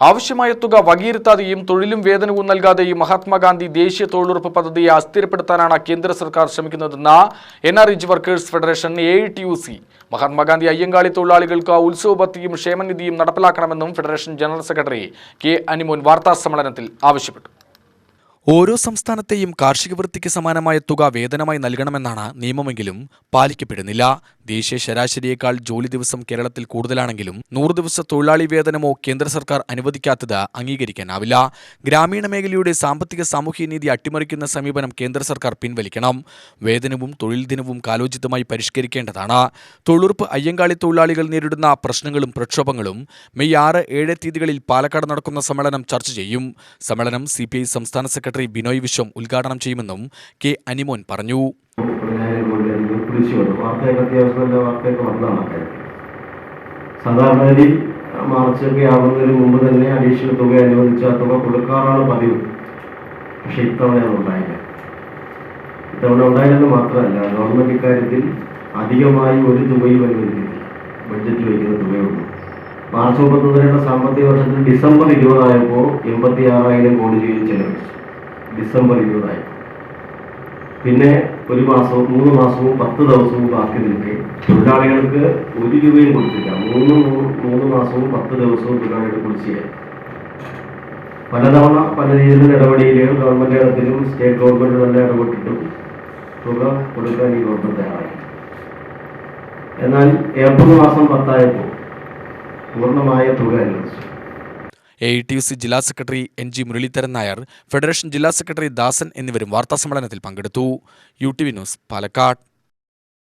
ആവശ്യമായ തുക വകയിരുത്താതെയും തൊഴിലും വേതനവും നൽകാതെയും മഹാത്മാഗാന്ധി ദേശീയ തൊഴിലുറപ്പ് പദ്ധതിയെ അസ്ഥിരപ്പെടുത്താനാണ് കേന്ദ്ര സർക്കാർ ശ്രമിക്കുന്നതെന്ന് NREG workers federation AITUC. Mahatma Gandhi Ayyankali തൊഴിലാളികൾക്ക് ഉത്സവ ഭത്തിയും ക്ഷേമനിധിയും നടപ്പിലാക്കണമെന്നും federation general secretary K. Animon വാർത്താസമ്മേളനത്തിൽ ആവശ്യപ്പെട്ടു. ഓരോ സംസ്ഥാനത്തെയും കാർഷിക വൃത്തിക്ക് സമാനമായ തുക വേതനമായി നൽകണമെന്നാണ് നിയമമെങ്കിലും പാലിക്കപ്പെടുന്നില്ല. ദേശീയ ശരാശരിയേക്കാൾ ജോലി ദിവസം കേരളത്തിൽ കൂടുതലാണെങ്കിലും 100 ദിവസ തൊഴിലാളി വേതനമോ കേന്ദ്ര സർക്കാർ അനുവദിക്കാത്തത് അംഗീകരിക്കാനാവില്ല. ഗ്രാമീണ മേഖലയുടെ സാമ്പത്തിക സാമൂഹ്യ നീതി അട്ടിമറിക്കുന്ന സമീപനം കേന്ദ്ര സർക്കാർ പിൻവലിക്കണം. വേതനവും തൊഴിൽ ദിനവും കാലോചിതമായി പരിഷ്കരിക്കേണ്ടതാണ്. തൊഴിലുറപ്പ് അയ്യങ്കാളി തൊഴിലാളികൾ നേരിടുന്ന പ്രശ്നങ്ങളും പ്രക്ഷോഭങ്ങളും മെയ് 6, 7 തീയതികളിൽ പാലക്കാട് നടക്കുന്ന സമ്മേളനം ചർച്ച ചെയ്യും. സമ്മേളനം CPI സംസ്ഥാന സെക്രട്ടറി ബിനോയ് വിശ്വം ഉദ്ഘാടനം ചെയ്യുമെന്നും K. അനിമോൻ പറഞ്ഞു. സാധാരണ മാർച്ചൊക്കെ ആവുന്നതിന് മുമ്പ് തന്നെ അഡീഷണൽ തുക അനുവദിച്ച തുക കൊടുക്കാറാണ് പതിവ്. പക്ഷെ ഇത്തവണ ഉണ്ടായില്ല. ഇത്തവണ ഉണ്ടായില്ലെന്ന് മാത്രമല്ല, ഗവൺമെന്റ് ഇക്കാര്യത്തിൽ അധികമായി ഒരു തുകയും അനുവദിക്കുന്നില്ല. ബഡ്ജറ്റിൽ വയ്ക്കുന്ന തുകയുള്ളൂ. മാർച്ച് 31 സാമ്പത്തിക വർഷത്തിൽ ഡിസംബർ 20 ആയപ്പോൾ 86,000 കോടി രൂപ ചെലവഴിച്ചു. ഡിസംബർ 20 ആയി. പിന്നെ ഒരു മാസവും 3 മാസവും 10 ദിവസവും ബാക്കി നിൽക്കെ തൊഴിലാളികൾക്ക് 1 രൂപയും കൊടുത്തില്ല. 3 മാസവും 10 ദിവസവും തൊഴിലാളികൾ കുടിശ്ശിക. പലതവണ പല രീതിയിലുള്ള ഇടപെടലുകൾ ഗവൺമെന്റ് തലത്തിലും സ്റ്റേറ്റ് ഗവൺമെന്റ് തന്നെ ഇടപെട്ടിട്ടും തുക കൊടുക്കാൻ ഈ ഗവൺമെന്റ് തയ്യാറായി. എന്നാൽ ഏപ്രിൽ മാസം 10 ആയപ്പോൾ പൂർണ്ണമായ തുക അനുവദിച്ചു. AITUC ജില്ലാ secretary NG Muraleedharan Nair, federation ജില്ലാ സെക്രട്ടറി ദാസൻ എന്നിവരും വാർത്താസമ്മേളനത്തിൽ പങ്കെടുത്തു. UTV news, Palakkad.